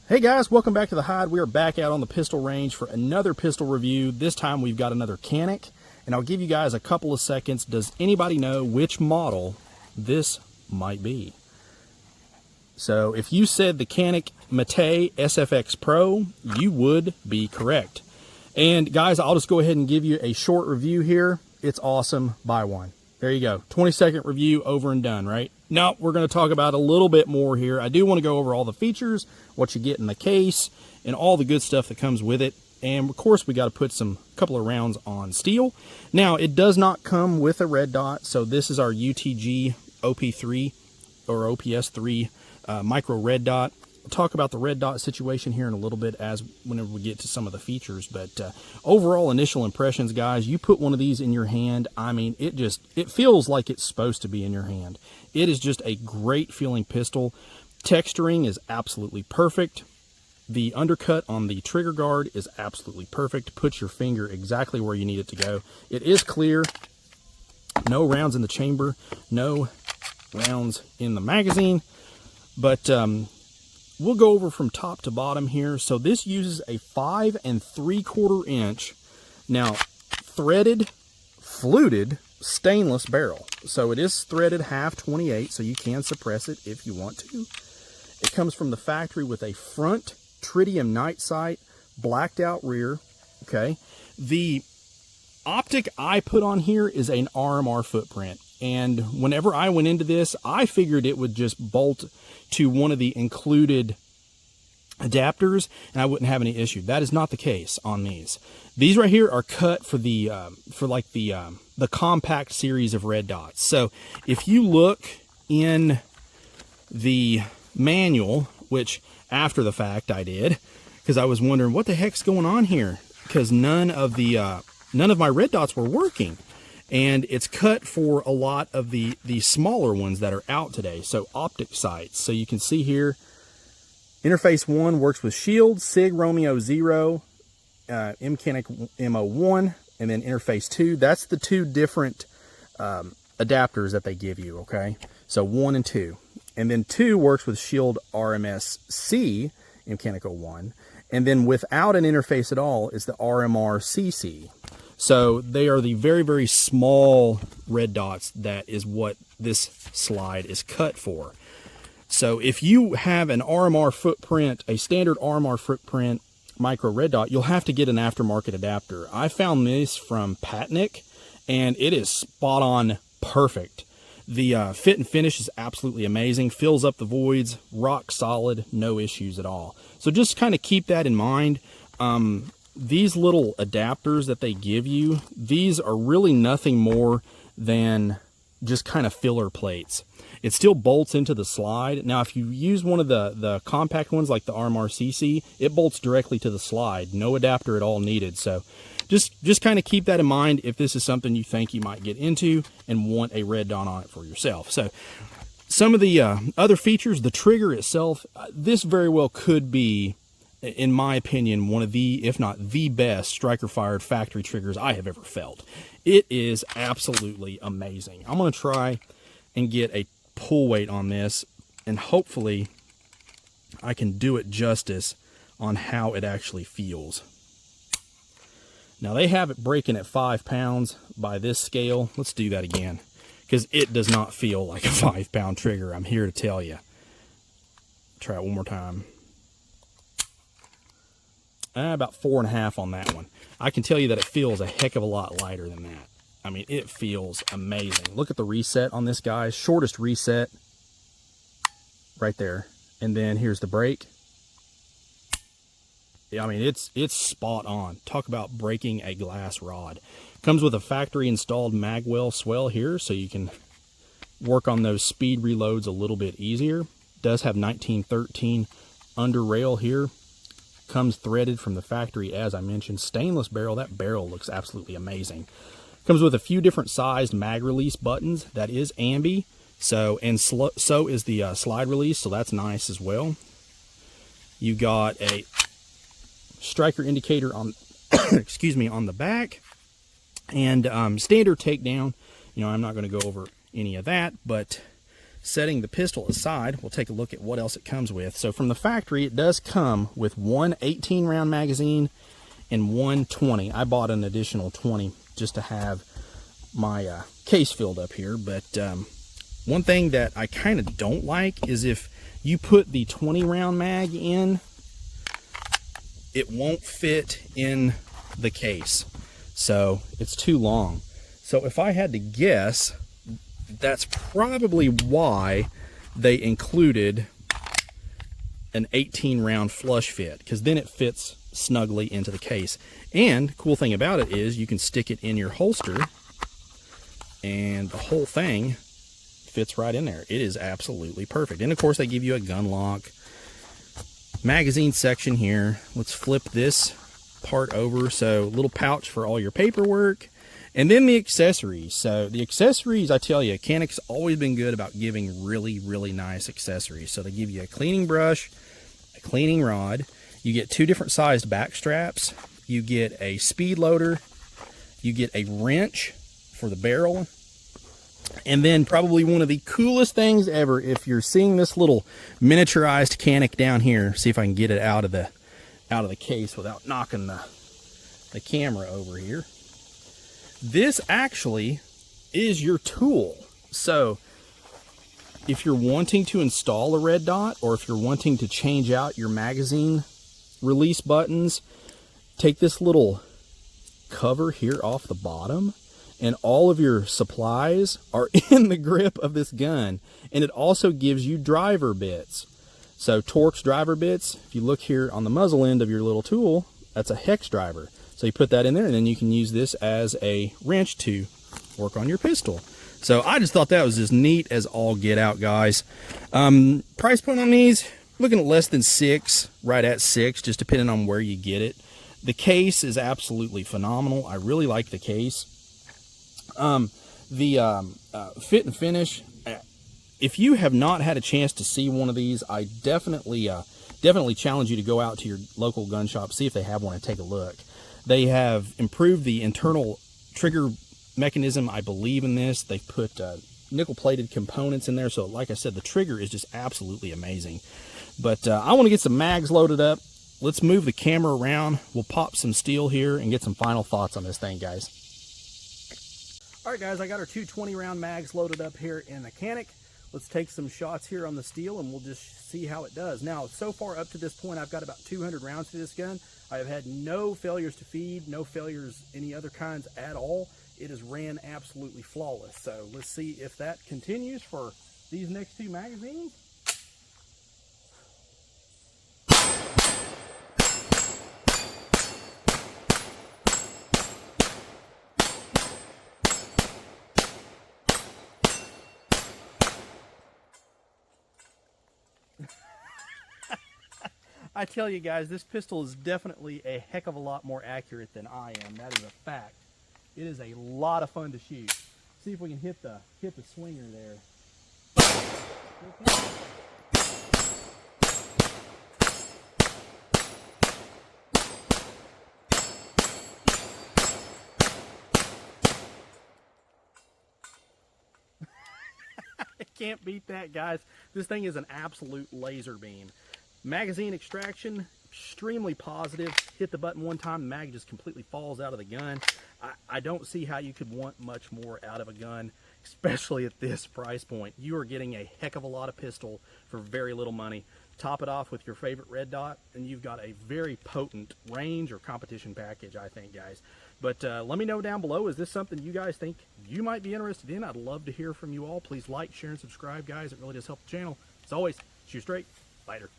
Hey guys, welcome back to the Hide. We are back out on the pistol range for another pistol review. This time we've got another Canik, and I'll give you guys a couple of seconds. Does anybody know which model this might be? So if you said the Canik Mete SFX Pro, you would be correct. And guys, I'll just go ahead and give you a short review here. It's awesome. Buy one. There you go. 20-second review, over and done, right? Now, we're going to talk about a little bit more here. I do want to go over all the features, what you get in the case, and all the good stuff that comes with it. And, of course, we got to put a couple of rounds on steel. Now, it does not come with a red dot, so this is our UTG OP3 or OPS3 micro red dot. We'll talk about the red dot situation here in a little bit whenever we get to some of the features. But overall initial impressions, guys, you put one of these in your hand, I mean, it feels like it's supposed to be in your hand. It is just a great feeling pistol. Texturing is absolutely perfect. The undercut on the trigger guard is absolutely perfect. Put your finger exactly where you need it to go. It is clear. No rounds in the chamber. No rounds in the magazine. But we'll go over from top to bottom here. So this uses a 5 3/4 inch, now threaded, fluted stainless barrel. So it is threaded half 28, so you can suppress it if you want to. It comes from the factory with a front tritium night sight, blacked out rear. Okay. The optic I put on here is an RMR footprint. And whenever I went into this, I figured it would just bolt to one of the included adapters and I wouldn't have any issue. That is not the case on these. These right here are cut for the compact series of red dots. So if you look in the manual, which after the fact I did, because I was wondering what the heck's going on here, because none of my red dots were working. And it's cut for a lot of the smaller ones that are out today. So optic sights. So you can see here, interface 1 works with Shield, SIG Romeo 0, Canik MO1, and then interface 2. That's the two different adapters that they give you, okay? So 1 and 2. And then 2 works with Shield RMS-C, Canik 01. And then without an interface at all is the RMR-CC. So they are the very, very small red dots. That is what this slide is cut for. So if you have an RMR footprint, a standard RMR footprint micro red dot, you'll have to get an aftermarket adapter. I found this from Canik, and it is spot on perfect. The fit and finish is absolutely amazing. Fills up the voids, rock solid, no issues at all. So just kind of keep that in mind. These little adapters that they give you, these are really nothing more than just kind of filler plates. It still bolts into the slide. Now, if you use one of the compact ones like the RMR-CC, it bolts directly to the slide. No adapter at all needed. So just kind of keep that in mind if this is something you think you might get into and want a red dot on it for yourself. So some of the other features, the trigger itself, this very well could be, in my opinion, one of the, if not the best striker-fired factory triggers I have ever felt. It is absolutely amazing. I'm going to try and get a pull weight on this, and hopefully I can do it justice on how it actually feels. Now, they have it breaking at 5 pounds by this scale. Let's do that again, because it does not feel like a 5-pound trigger, I'm here to tell you. Try it one more time. About 4.5 on that one. I can tell you that it feels a heck of a lot lighter than that. I mean, it feels amazing. Look at the reset on this, guys. Shortest reset right there. And then here's the break. Yeah, I mean, it's spot on. Talk about breaking a glass rod. Comes with a factory installed magwell swell here, so you can work on those speed reloads a little bit easier. Does have 1913 under rail here. Comes threaded from the factory, as I mentioned. Stainless barrel. That barrel looks absolutely amazing. Comes with a few different sized mag release buttons. That is ambi. So is the slide release, so that's nice as well. You got a striker indicator on, excuse me, on the back, and standard takedown. You know, I'm not going to go over any of that, but setting the pistol aside, we'll take a look at what else it comes with. So from the factory, it does come with one 18-round magazine and one 20. I bought an additional 20 just to have my case filled up here. But one thing that I kind of don't like is if you put the 20-round mag in, it won't fit in the case. So it's too long. So if I had to guess, that's probably why they included an 18-round flush fit, because then it fits snugly into the case. And cool thing about it is you can stick it in your holster and the whole thing fits right in there. It is absolutely perfect. And of course they give you a gun lock, magazine section here. Let's flip this part over. So little pouch for all your paperwork. And then the accessories. So the accessories, I tell you, Canik's always been good about giving really, really nice accessories. So they give you a cleaning brush, a cleaning rod. You get 2 different sized back straps. You get a speed loader. You get a wrench for the barrel. And then probably one of the coolest things ever, if you're seeing this little miniaturized Canik down here, see if I can get it out of the case without knocking the camera over here. This actually is your tool. So if you're wanting to install a red dot, or if you're wanting to change out your magazine release buttons, take this little cover here off the bottom, and all of your supplies are in the grip of this gun. And it also gives you driver bits. So Torx driver bits, if you look here on the muzzle end of your little tool, that's a hex driver. So you put that in there, and then you can use this as a wrench to work on your pistol. So I just thought that was as neat as all get out, guys. Price point on these, looking at less than $6, right at $6, just depending on where you get it. The case is absolutely phenomenal. I really like the case. The fit and finish, if you have not had a chance to see one of these, I definitely challenge you to go out to your local gun shop, see if they have one, and take a look. They have improved the internal trigger mechanism, I believe, in this. They've put nickel-plated components in there, so like I said, the trigger is just absolutely amazing. But I want to get some mags loaded up. Let's move the camera around. We'll pop some steel here and get some final thoughts on this thing, guys. All right, guys, I got our 2 20-round mags loaded up here in the Canik. Let's take some shots here on the steel, and we'll just see how it does. Now, so far up to this point, I've got about 200 rounds to this gun. I have had no failures to feed, no failures any other kinds at all. It has ran absolutely flawless. So let's see if that continues for these next 2 magazines. I tell you guys, this pistol is definitely a heck of a lot more accurate than I am. That is a fact. It is a lot of fun to shoot. See if we can hit the swinger there. I can't beat that, guys. This thing is an absolute laser beam. Magazine extraction, extremely positive. Hit the button one time, the mag just completely falls out of the gun. I don't see how you could want much more out of a gun, especially at this price point. You are getting a heck of a lot of pistol for very little money. Top it off with your favorite red dot, and you've got a very potent range or competition package, I think, guys. But let me know down below, is this something you guys think you might be interested in? I'd love to hear from you all. Please like, share, and subscribe, guys. It really does help the channel. As always, shoot straight. Later.